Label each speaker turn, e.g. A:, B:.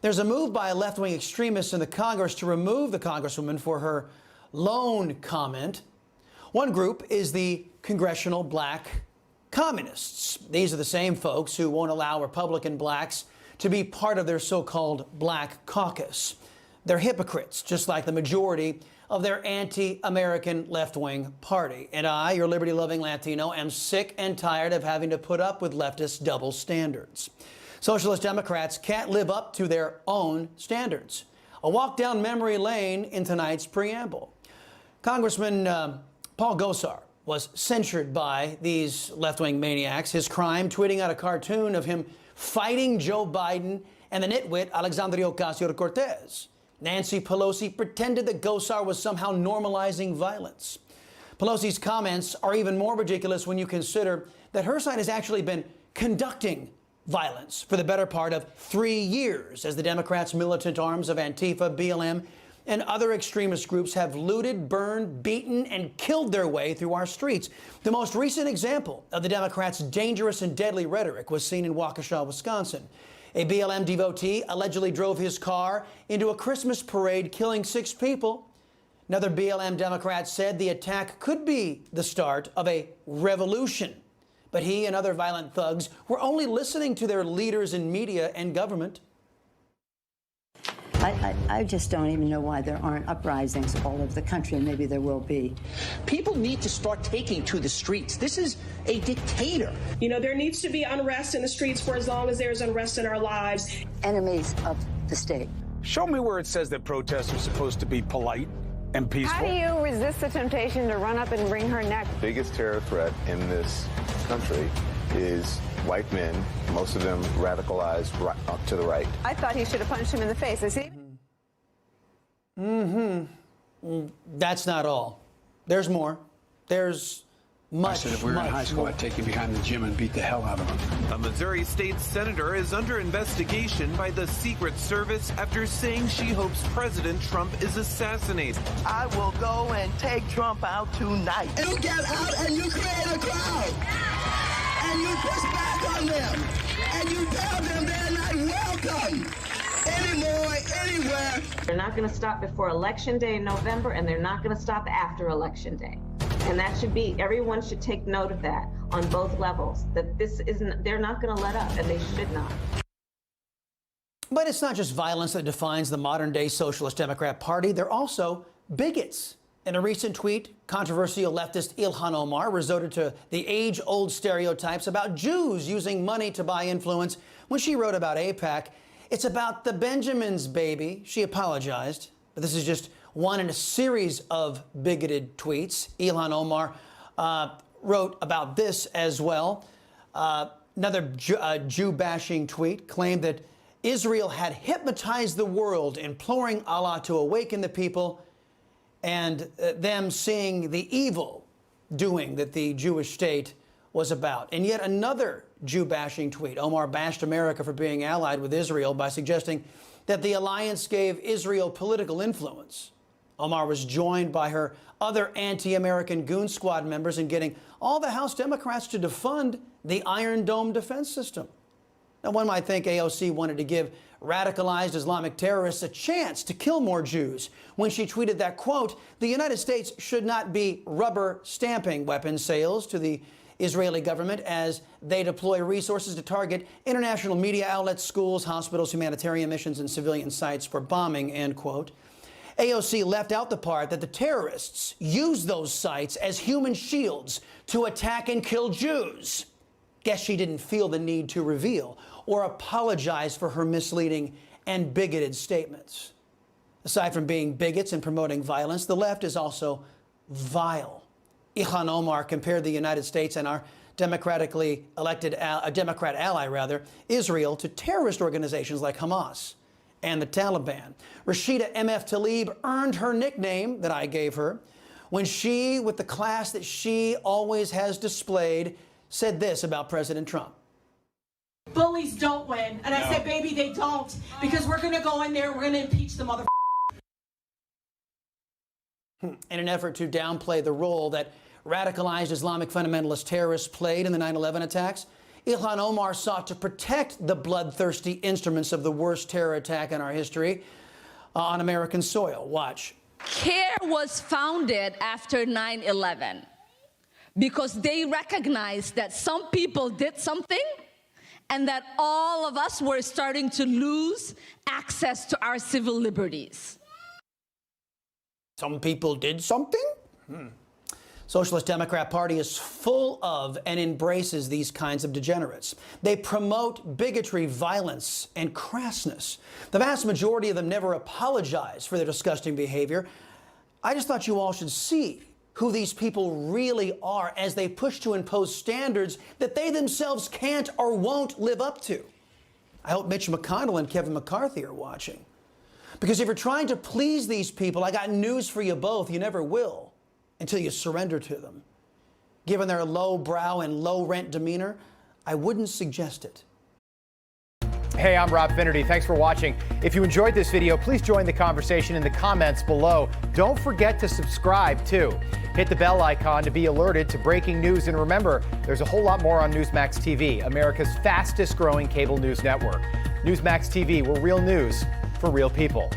A: There's a move by left-wing extremists in the Congress to remove the Congresswoman for her lone comment. One group is the Congressional Black Communists. These are the same folks who won't allow Republican blacks to be part of their so-called Black Caucus. They're hypocrites, just like the majority of their anti-American left-wing party. And I, your liberty-loving Latino, am sick and tired of having to put up with leftist double standards. Socialist Democrats can't live up to their own standards. A walk down memory lane in tonight's preamble. Congressman Paul Gosar was censured by these left-wing maniacs. His crime, tweeting out a cartoon of him fighting Joe Biden and the nitwit Alexandria Ocasio-Cortez. Nancy Pelosi pretended that Gosar was somehow normalizing violence. Pelosi's comments are even more ridiculous when you consider that her side has actually been conducting violence for the better part of 3 years as the Democrats' militant arms of Antifa, BLM, and other extremist groups have looted, burned, beaten, and killed their way through our streets. The most recent example of the Democrats' dangerous and deadly rhetoric was seen in Waukesha, Wisconsin. A BLM devotee allegedly drove his car into a Christmas parade, killing 6 people. Another BLM Democrat said the attack could be the start of a revolution. But he and other violent thugs were only listening to their leaders in media and government.
B: I just don't even know why there aren't uprisings all over the country, and maybe there will be.
C: People need to start taking to the streets. This is a dictator.
D: You know, there needs to be unrest in the streets for as long as there's unrest in our lives.
B: Enemies of the state.
E: Show me where it says that protests are supposed to be polite and peaceful.
F: How do you resist the temptation to run up and wring her neck?
G: The biggest terror threat in this country is white men, most of them radicalized up to the right.
F: I thought he should have punched him in the face. Is he?
A: That's not all. There's more. There's much,
H: I said if we were in high school, I'd take you behind the gym and beat the hell out of him.
I: A Missouri state senator is under investigation by the Secret Service after saying she hopes President Trump is assassinated.
J: I will go and take Trump out tonight.
K: You get out and you create a crowd. And you push back on them. And you tell them they're not welcome anymore, anywhere.
L: They're not going to stop before Election Day in November, and they're not going to stop after Election Day. And that should be, everyone should take note of that on both levels, that this isn't, they're not going to let up, and they should not.
A: But it's not just violence that defines the modern-day Socialist Democrat Party. They're also bigots. In a recent tweet, controversial leftist Ilhan Omar resorted to the age-old stereotypes about Jews using money to buy influence when she wrote about AIPAC. It's about the Benjamins, baby. She apologized, but this is just one in a series of bigoted tweets. Ilhan Omar wrote about this as well. Another Jew-bashing tweet claimed that Israel had hypnotized the world, imploring Allah to awaken the people, and them seeing the evil doing that the Jewish state was about. And yet another Jew-bashing tweet. Omar bashed America for being allied with Israel by suggesting that the alliance gave Israel political influence. Omar was joined by her other anti-American goon squad members in getting all the House Democrats to defund the Iron Dome defense system. Now, one might think AOC wanted to give radicalized Islamic terrorists a chance to kill more Jews when she tweeted that, quote, the United States should not be rubber stamping weapons sales to the Israeli government as they deploy resources to target international media outlets, schools, hospitals, humanitarian missions, and civilian sites for bombing, end quote. AOC left out the part that the terrorists use those sites as human shields to attack and kill Jews. Guess she didn't feel the need to reveal or apologize for her misleading and bigoted statements. Aside from being bigots and promoting violence, the left is also vile. Ilhan Omar compared the United States and our democratically elected, Democrat ally, Israel, to terrorist organizations like Hamas and the Taliban. Rashida MF Tlaib earned her nickname that I gave her when she, with the class that she always has displayed, said this about President Trump.
D: Bullies don't win. And I said, baby, they don't. Because we're going to go in there and we're going to impeach the motherfucker.
A: In an effort to downplay the role that radicalized Islamic fundamentalist terrorists played in the 9/11 attacks, Ilhan Omar sought to protect the bloodthirsty instruments of the worst terror attack in our history on American soil. Watch.
M: CARE was founded after 9/11 because they recognized that some people did something and that all of us were starting to lose access to our civil liberties.
A: Some people did something? Socialist Democrat Party is full of and embraces these kinds of degenerates. They promote bigotry, violence, and crassness. The vast majority of them never apologize for their disgusting behavior. I just thought you all should see who these people really are as they push to impose standards that they themselves can't or won't live up to. I hope Mitch McConnell and Kevin McCarthy are watching. Because if you're trying to please these people, I got news for you both. You never will until you surrender to them. Given their low brow and low rent demeanor, I wouldn't suggest it.
N: Hey, I'm Rob Finnerty. Thanks for watching. If you enjoyed this video, please join the conversation in the comments below. Don't forget to subscribe, too. Hit the bell icon to be alerted to breaking news. And remember, there's a whole lot more on Newsmax TV, America's fastest growing cable news network. Newsmax TV, we're real news for real people.